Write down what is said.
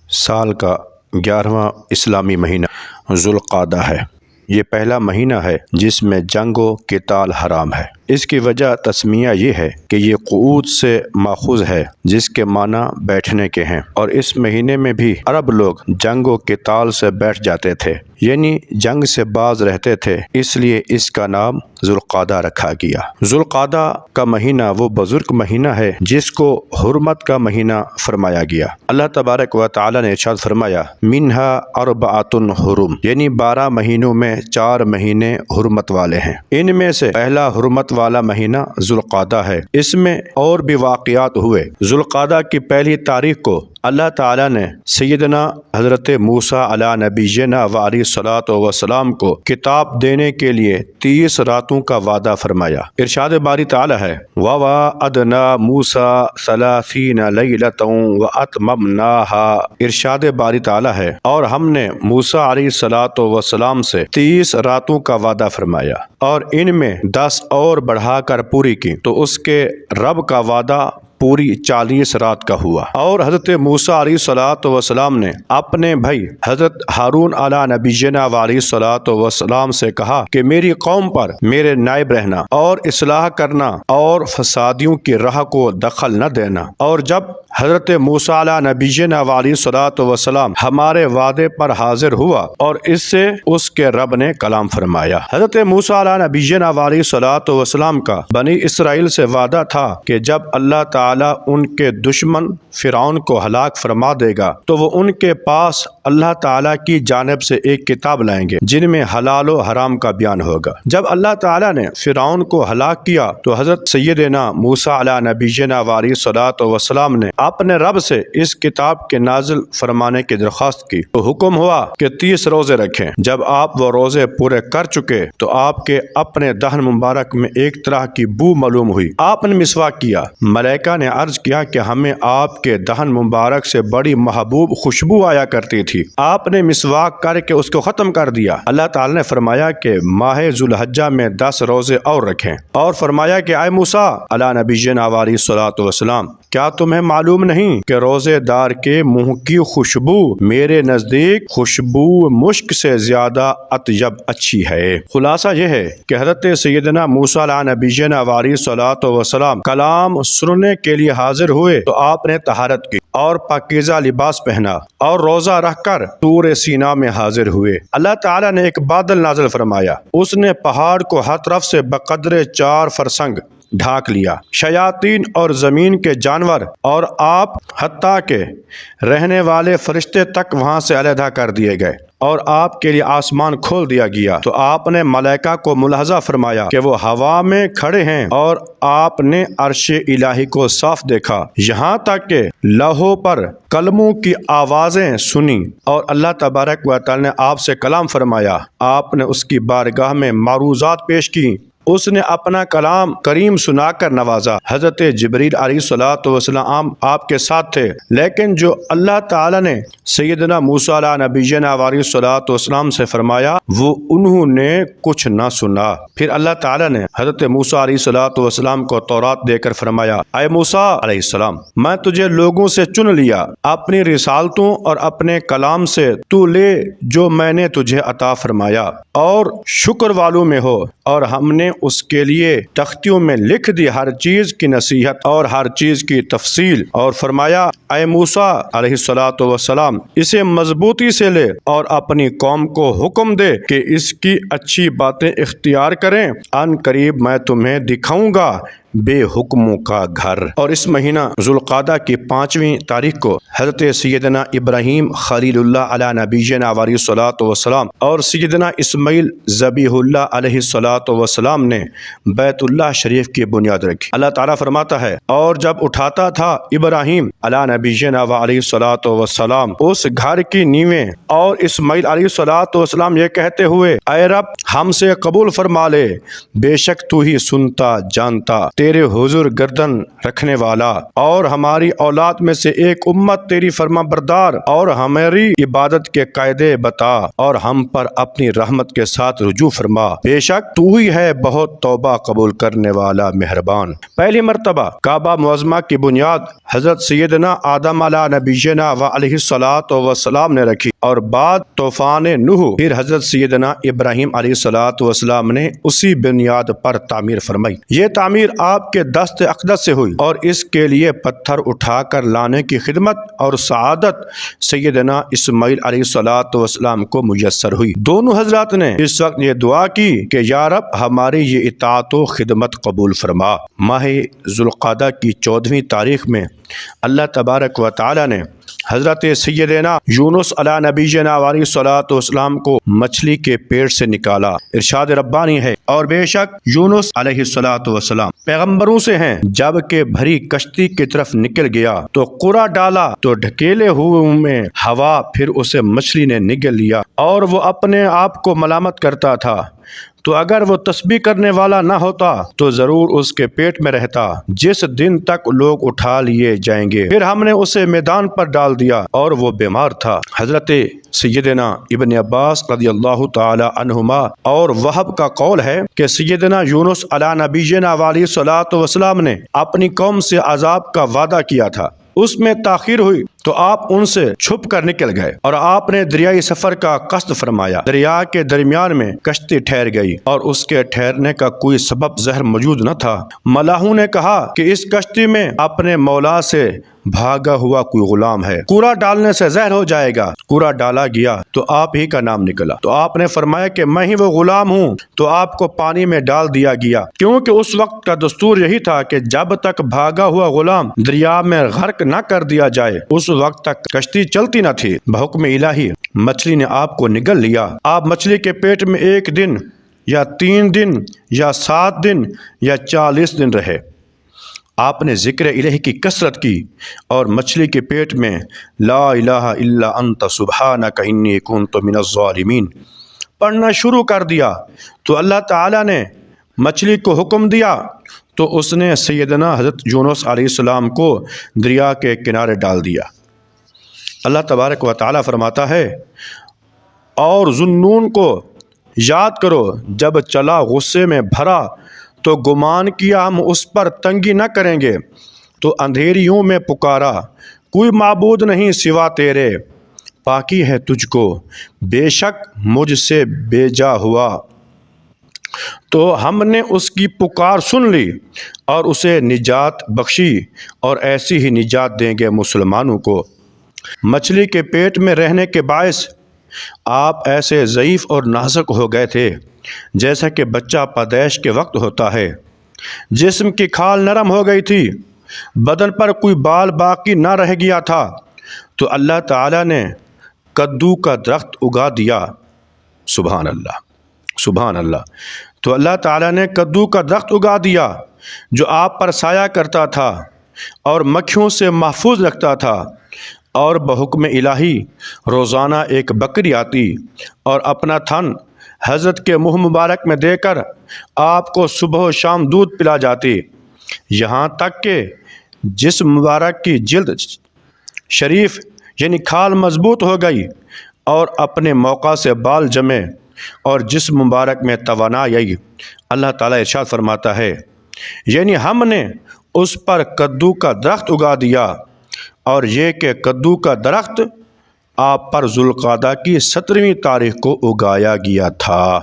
سال کا 11واں اسلامی مہینہ ذوالقعدہ ہے۔ یہ پہلا مہینہ ہے جس میں جنگ و قتال حرام ہے۔ اس کی وجہ تسمیہ یہ ہے کہ یہ قعود سے ماخوذ ہے جس کے معنی بیٹھنے کے ہیں، اور اس مہینے میں بھی عرب لوگ جنگ و قتال سے بیٹھ جاتے تھے، یعنی جنگ سے باز رہتے تھے، اس لیے اس کا نام ذوالقعدہ رکھا گیا۔ ذوالقعدہ کا مہینہ وہ بزرگ مہینہ ہے جس کو حرمت کا مہینہ فرمایا گیا۔ اللہ تبارک و تعالی نے ارشاد فرمایا منہا اربعۃ حرم، یعنی 12 مہینوں میں 4 مہینے حرمت والے ہیں۔ ان میں سے پہلا حرمت والا مہینہ ذوالقعدہ ہے۔ اس میں اور بھی واقعات ہوئے۔ ذوالقعدہ کی پہلی تاریخ کو اللہ تعالیٰ نے سیدنا حضرت موسیٰ علیہ نبینا و علیہ الصلوۃ والسلام کو کتاب دینے کے لیے 30 راتوں کا وعدہ فرمایا۔ ارشاد باری تعالیٰ ہے وَوَعَدْنَا مُوسَىٰ 30 لَيْلَةً وَأَتْمَمْنَاهَا، ارشاد باری تعالیٰ ہے اور ہم نے موسیٰ علیہ الصلوۃ والسلام سے 30 راتوں کا وعدہ فرمایا اور ان میں 10 اور بڑھا کر پوری کی، تو اس کے رب کا وعدہ پوری 40 رات کا ہوا۔ اور حضرت موسیٰ علیہ الصلوۃ والسلام نے اپنے بھائی حضرت ہارون علیہ نبینا و علیہ الصلوۃ والسلام سے کہا کہ میری قوم پر میرے نائب رہنا اور اصلاح کرنا اور فسادیوں کی راہ کو دخل نہ دینا۔ اور جب حضرت موسیٰ علیہ نبینا و علیہ الصلوۃ والسلام ہمارے وعدے پر حاضر ہوا اور اس سے اس کے رب نے کلام فرمایا۔ حضرت موسیٰ علیہ نبینا و علیہ الصلوۃ والسلام کا بنی اسرائیل سے وعدہ تھا کہ جب اللہ تعالیٰ ان کے دشمن فرعون کو ہلاک فرما دے گا تو وہ ان کے پاس اللہ تعالیٰ کی جانب سے ایک کتاب لائیں گے جن میں حلال و حرام کا بیان ہوگا۔ جب اللہ تعالیٰ نے فرعون کو ہلاک کیا تو حضرت سیدنا موسیٰ علیہ نبینا و علیہ الصلوۃ والسلام نے اپنے رب سے اس کتاب کے نازل فرمانے کی درخواست کی، تو حکم ہوا کہ 30 روزے رکھیں۔ جب آپ وہ روزے پورے کر چکے تو آپ کے اپنے دہن مبارک میں ایک طرح کی بو معلوم ہوئی۔ آپ نے مسواک کیا، ملائکہ نے عرض کیا کہ ہمیں آپ کے دہن مبارک سے بڑی محبوب خوشبو آیا کرتی تھی۔ آپ نے مسواک کر کے اس کو ختم کر دیا۔ اللہ تعالی نے فرمایا کہ ماہ ذوالحجہ میں 10 روزے اور رکھیں، اور فرمایا کہ اے موسیٰ علیہ نبینا و علیہ الصلوۃ والسلام، کیا تمہیں معلوم نہیں کہ روزے دار کے منہ کی خوشبو میرے نزدیک خوشبو مشک سے زیادہ اطیب اچھی ہے۔ خلاصہ یہ ہے کہ حضرت سیدنا موسیٰ علیہ نبینا و علیہ الصلوۃ والسلام کلام سننے کے لیے حاضر ہوئے تو آپ نے طہارت کی اور پاکیزہ لباس پہنا اور روزہ رکھ کر طور سینا میں حاضر ہوئے۔ اللہ تعالیٰ نے ایک بادل نازل فرمایا، اس نے پہاڑ کو ہر طرف سے بقدر 4 فرسنگ ڈھانک لیا۔ شیاطین اور زمین کے جانور اور آپ حتیٰ کہ رہنے والے فرشتے تک وہاں سے علیحدہ کر دیے گئے، اور آپ کے لیے آسمان کھول دیا گیا۔ تو آپ نے ملائکہ کو ملاحظہ فرمایا کہ وہ ہوا میں کھڑے ہیں، اور آپ نے عرش الہی کو صاف دیکھا، یہاں تک کہ لوحوں پر کلموں کی آوازیں سنی، اور اللہ تبارک و تعالی نے آپ سے کلام فرمایا۔ آپ نے اس کی بارگاہ میں معروضات پیش کی، اس نے اپنا کلام کریم سنا کر نوازا۔ حضرت جبریل علیہ الصلوۃ والسلام آپ کے ساتھ تھے، لیکن جو اللہ تعالیٰ نے سیدنا موسیٰ علیہ نبینا و علیہ الصلوۃ والسلام سے فرمایا وہ انہوں نے کچھ نہ سنا۔ پھر اللہ تعالیٰ نے حضرت موسیٰ علیہ الصلوۃ والسلام کو تورات دے کر فرمایا اے موسیٰ علیہ السلام، میں تجھے لوگوں سے چن لیا، اپنی رسالتوں اور اپنے کلام سے تو لے جو میں نے تجھے عطا فرمایا، اور شکر والوں میں ہو، اور ہم نے اس کے لیے تختیوں میں لکھ دی ہر چیز کی نصیحت اور ہر چیز کی تفصیل، اور فرمایا اے موسیٰ علیہ الصلوۃ والسلام، اسے مضبوطی سے لے اور اپنی قوم کو حکم دے کہ اس کی اچھی باتیں اختیار کریں، ان قریب میں تمہیں دکھاؤں گا بے حکموں کا گھر۔ اور اس مہینہ ذوالقعدہ کی 5ویں تاریخ کو حضرت سیدنا ابراہیم خلیل اللہ علیہ نبینا و علیہ الصلوۃ والسلام اور سیدنا اسماعیل ذبیح اللہ علیہ الصلوۃ والسلام نے بیت اللہ شریف کی بنیاد رکھی۔ اللہ تعالیٰ فرماتا ہے اور جب اٹھاتا تھا ابراہیم علیہ نبینا و علیہ الصلوۃ والسلام اس گھر کی نیویں، اور اسماعیل علیہ الصلوۃ والسلام یہ کہتے ہوئے اے رب ہم سے قبول فرما لے، بے شک تو ہی سنتا جانتا تیرے حضور گردن رکھنے والا، اور ہماری اولاد میں سے ایک امت تیری فرما بردار اور ہماری عبادت کے قاعدے بتا، اور ہم پر اپنی رحمت کے ساتھ رجوع فرما، بے شک تو ہی ہے بہت توبہ قبول کرنے والا مہربان۔ پہلی مرتبہ کعبہ معظمہ کی بنیاد حضرت سیدنا آدم علیہ نبینا و علیہ الصلاۃ والسلام نے رکھی، اور بعد طوفان نوح پھر حضرت سیدنا ابراہیم علیہ الصلاۃ والسلام نے اسی بنیاد پر تعمیر فرمائی۔ یہ تعمیر آپ کے دست اقدس سے ہوئی، اور اس کے لیے پتھر اٹھا کر لانے کی خدمت اور سعادت سیدنا اسماعیل علیہ الصلاۃ والسلام کو میسر ہوئی۔ دونوں حضرات نے اس وقت یہ دعا کی کہ یا رب ہماری یہ اطاعت و خدمت قبول فرما۔ ماہ ذوالقعدہ کی 14ویں تاریخ میں اللہ تبارک و تعالی نے حضرت سیدنا یونس علیہ نبینا علیہ الصلوۃ والسلام کو مچھلی کے پیٹ سے نکالا۔ ارشاد ربانی ہے، اور بے شک یونس علیہ الصلوۃ والسلام پیغمبروں سے ہیں، جب کہ بھری کشتی کی طرف نکل گیا تو قرا ڈالا تو ڈھکیلے ہوئے میں ہوا، پھر اسے مچھلی نے نگل لیا، اور وہ اپنے آپ کو ملامت کرتا تھا، تو اگر وہ تسبیح کرنے والا نہ ہوتا تو ضرور اس کے پیٹ میں رہتا، جس دن تک لوگ اٹھا لیے جائیں گے۔ پھر ہم نے اسے میدان پر ڈال دیا اور وہ بیمار تھا۔ حضرت سیدنا ابن عباس رضی اللہ تعالی عنہما اور وہب کا قول ہے کہ سیدنا یونس علیہ نبینا علیہ الصلوۃ والسلام نے اپنی قوم سے عذاب کا وعدہ کیا تھا، اس میں تاخیر ہوئی تو آپ ان سے چھپ کر نکل گئے، اور آپ نے دریائی سفر کا قصد فرمایا۔ دریا کے درمیان میں کشتی ٹھہر گئی، اور اس کے ٹھہرنے کا کوئی سبب زہر موجود نہ تھا۔ ملاحوں نے کہا کہ اس کشتی میں اپنے مولا سے بھاگا ہوا کوئی غلام ہے، کوڑا ڈالنے سے زہر ہو جائے گا۔ کوڑا ڈالا گیا تو آپ ہی کا نام نکلا، تو آپ نے فرمایا کہ میں ہی وہ غلام ہوں، تو آپ کو پانی میں ڈال دیا گیا، کیونکہ اس وقت کا دستور یہی تھا کہ جب تک بھاگا ہوا غلام دریا میں غرق نہ کر دیا جائے اس وقت تک کشتی چلتی نہ تھی۔ بحکم الہی مچھلی نے آپ کو نگل لیا۔ آپ مچھلی کے پیٹ میں 1 دن یا 3 دن یا 7 دن یا 40 دن رہے۔ آپ نے ذکر الہی کی کثرت کی، اور مچھلی کے پیٹ میں لا الہ الا انت سبحانک انی کنت من الظالمین پڑھنا شروع کر دیا، تو اللہ تعالیٰ نے مچھلی کو حکم دیا تو اس نے سیدنا حضرت یونس علیہ السلام کو دریا کے کنارے ڈال دیا۔ اللہ تبارک و تعالیٰ فرماتا ہے، اور ذوالنون کو یاد کرو جب چلا غصے میں بھرا تو گمان کیا ہم اس پر تنگی نہ کریں گے، تو اندھیریوں میں پکارا کوئی معبود نہیں سوا تیرے، پاکی ہے تجھ کو بے شک مجھ سے بھیجا ہوا، تو ہم نے اس کی پکار سن لی اور اسے نجات بخشی، اور ایسی ہی نجات دیں گے مسلمانوں کو۔ مچھلی کے پیٹ میں رہنے کے باعث آپ ایسے ضعیف اور نازک ہو گئے تھے جیسا کہ بچہ پیدائش کے وقت ہوتا ہے۔ جسم کی کھال نرم ہو گئی تھی، بدن پر کوئی بال باقی نہ رہ گیا تھا، تو اللہ تعالیٰ نے کدو کا درخت اگا دیا۔ سبحان اللہ، سبحان اللہ۔ تو اللہ تعالیٰ نے کدو کا درخت اگا دیا جو آپ پر سایہ کرتا تھا اور مکھیوں سے محفوظ رکھتا تھا، اور بحکم الہی روزانہ ایک بکری آتی اور اپنا تھن حضرت کے منہ مبارک میں دے کر آپ کو صبح و شام دودھ پلا جاتی، یہاں تک کہ جسم مبارک کی جلد شریف یعنی کھال مضبوط ہو گئی اور اپنے موقع سے بال جمے اور جسم مبارک میں توانائی آئی۔ اللہ تعالیٰ ارشاد فرماتا ہے، یعنی ہم نے اس پر کدو کا درخت اگا دیا، اور یہ کہ کدو کا درخت آپ پر ذوالقعدہ کی 17ویں تاریخ کو اگایا گیا تھا۔